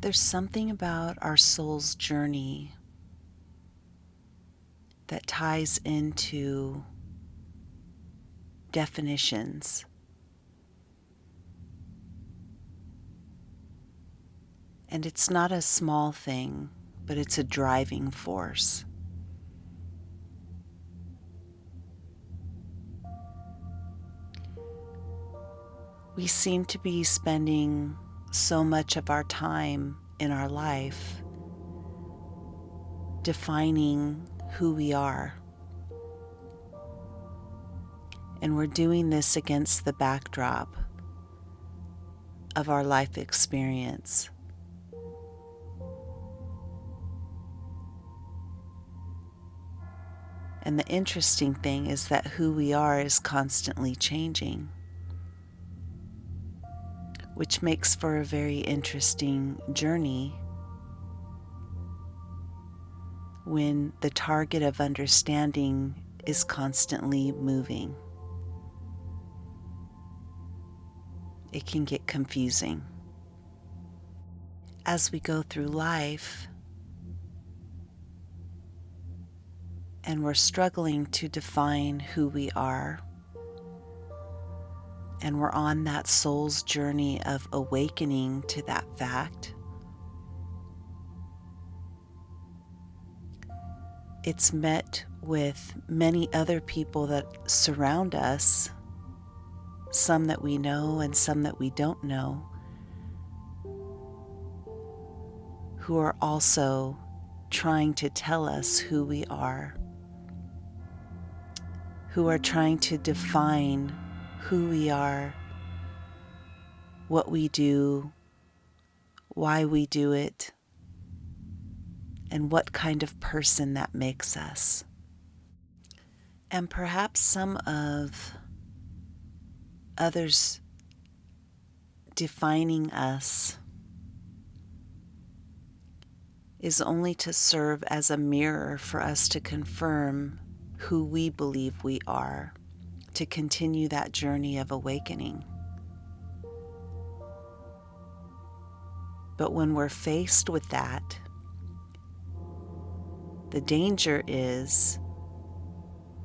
There's something about our soul's journey that ties into definitions. And it's not a small thing, but it's a driving force. We seem to be spending so much of our time in our life defining who we are. And we're doing this against the backdrop of our life experience. And the interesting thing is that who we are is constantly changing, which makes for a very interesting journey when the target of understanding is constantly moving. It can get confusing. As we go through life and we're struggling to define who we are, and we're on that soul's journey of awakening to that fact, it's met with many other people that surround us, some that we know and some that we don't know, who are also trying to tell us who we are, who are trying to define who we are, what we do, why we do it, and what kind of person that makes us. And perhaps some of others defining us is only to serve as a mirror for us to confirm who we believe we are, to continue that journey of awakening. But when we're faced with that, the danger is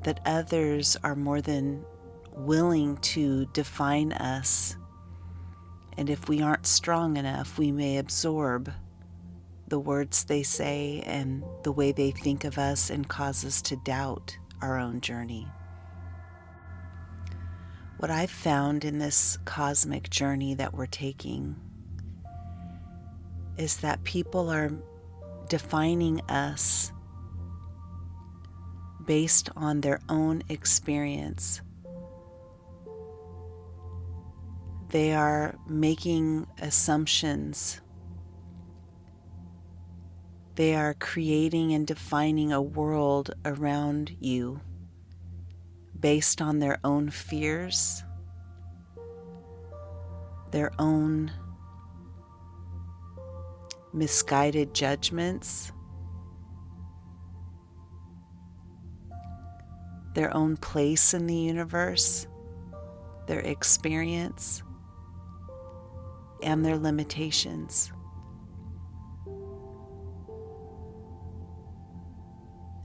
that others are more than willing to define us, and if we aren't strong enough, we may absorb the words they say and the way they think of us and cause us to doubt our own journey. What I've found in this cosmic journey that we're taking is that people are defining us based on their own experience. They are making assumptions. They are creating and defining a world around you based on their own fears, their own misguided judgments, their own place in the universe, their experience, and their limitations.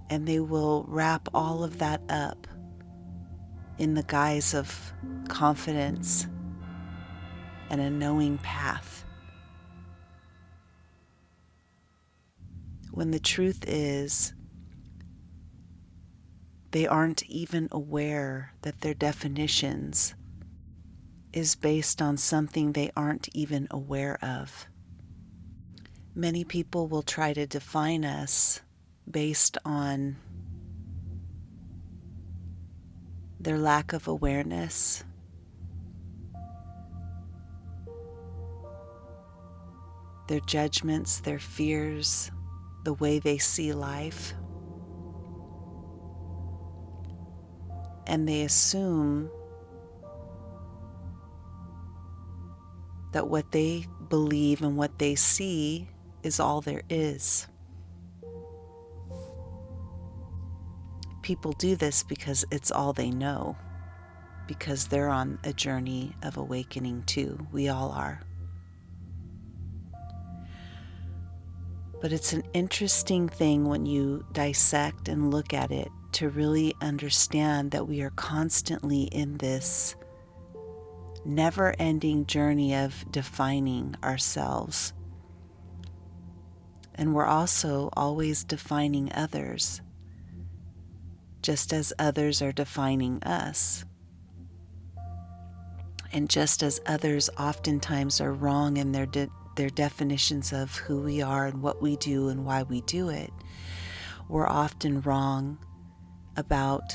And they will wrap all of that up in the guise of confidence and a knowing path. When the truth is, they aren't even aware that their definitions is based on something they aren't even aware of. Many people will try to define us based on their lack of awareness, their judgments, their fears, the way they see life. And they assume that what they believe and what they see is all there is. People do this because it's all they know, because they're on a journey of awakening too. We all are. But it's an interesting thing when you dissect and look at it to really understand that we are constantly in this never-ending journey of defining ourselves. And we're also always defining others, just as others are defining us. And just as others oftentimes are wrong in their definitions of who we are and what we do and why we do it, we're often wrong about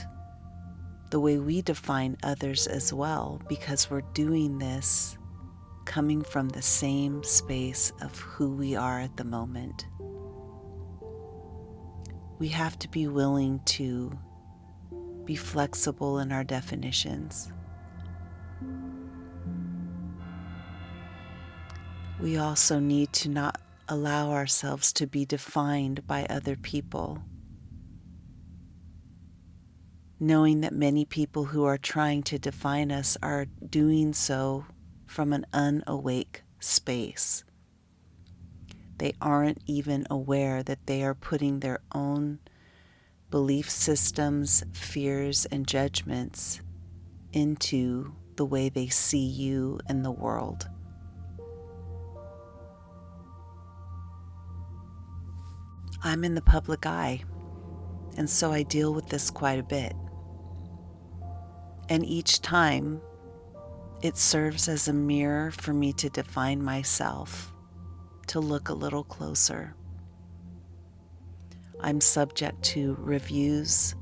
the way we define others as well, because we're doing this coming from the same space of who we are at the moment. We have to be willing to be flexible in our definitions. We also need to not allow ourselves to be defined by other people, knowing that many people who are trying to define us are doing so from an unawake space. They aren't even aware that they are putting their own belief systems, fears, and judgments into the way they see you and the world. I'm in the public eye, and so I deal with this quite a bit. And each time, it serves as a mirror for me to define myself, to look a little closer. I'm subject to reviews,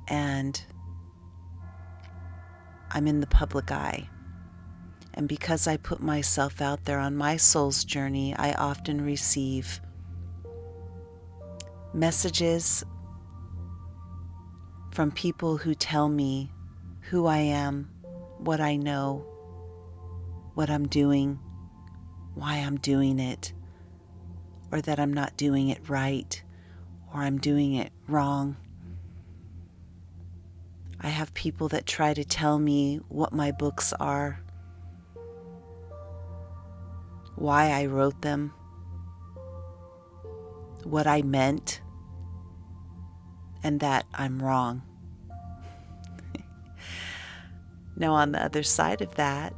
and I'm in the public eye. And because I put myself out there on my soul's journey, I often receive messages from people who tell me who I am, what I know, what I'm doing, why I'm doing it, or that I'm not doing it right, or I'm doing it wrong. I have people that try to tell me what my books are, why I wrote them, what I meant, and that I'm wrong. Now, on the other side of that,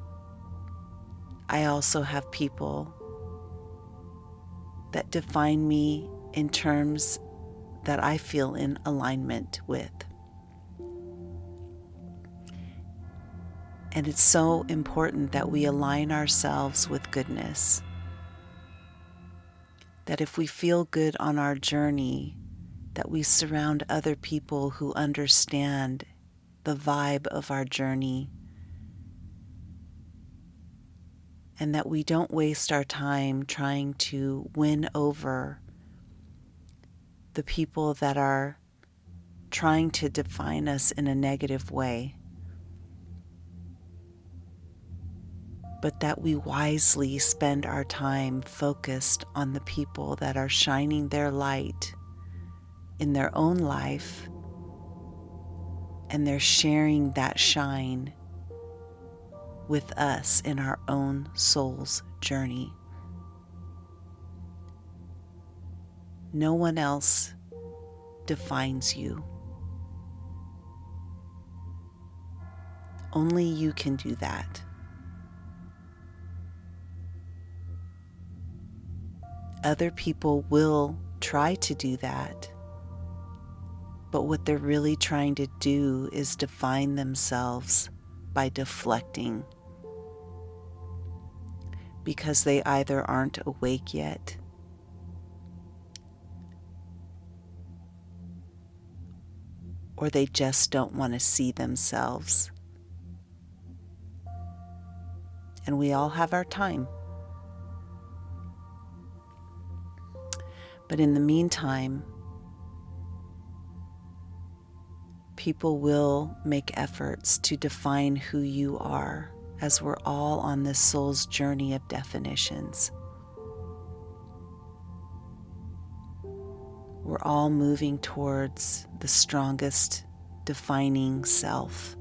I also have people that define me in terms that I feel in alignment with. And it's so important that we align ourselves with goodness. That if we feel good on our journey, that we surround other people who understand the vibe of our journey, and that we don't waste our time trying to win over the people that are trying to define us in a negative way, but that we wisely spend our time focused on the people that are shining their light in their own life, and they're sharing that shine with us in our own soul's journey. No one else defines you. Only you can do that. Other people will try to do that, but what they're really trying to do is define themselves by deflecting, because they either aren't awake yet, or they just don't want to see themselves. And we all have our time. But in the meantime, people will make efforts to define who you are, as we're all on this soul's journey of definitions. We're all moving towards the strongest defining self.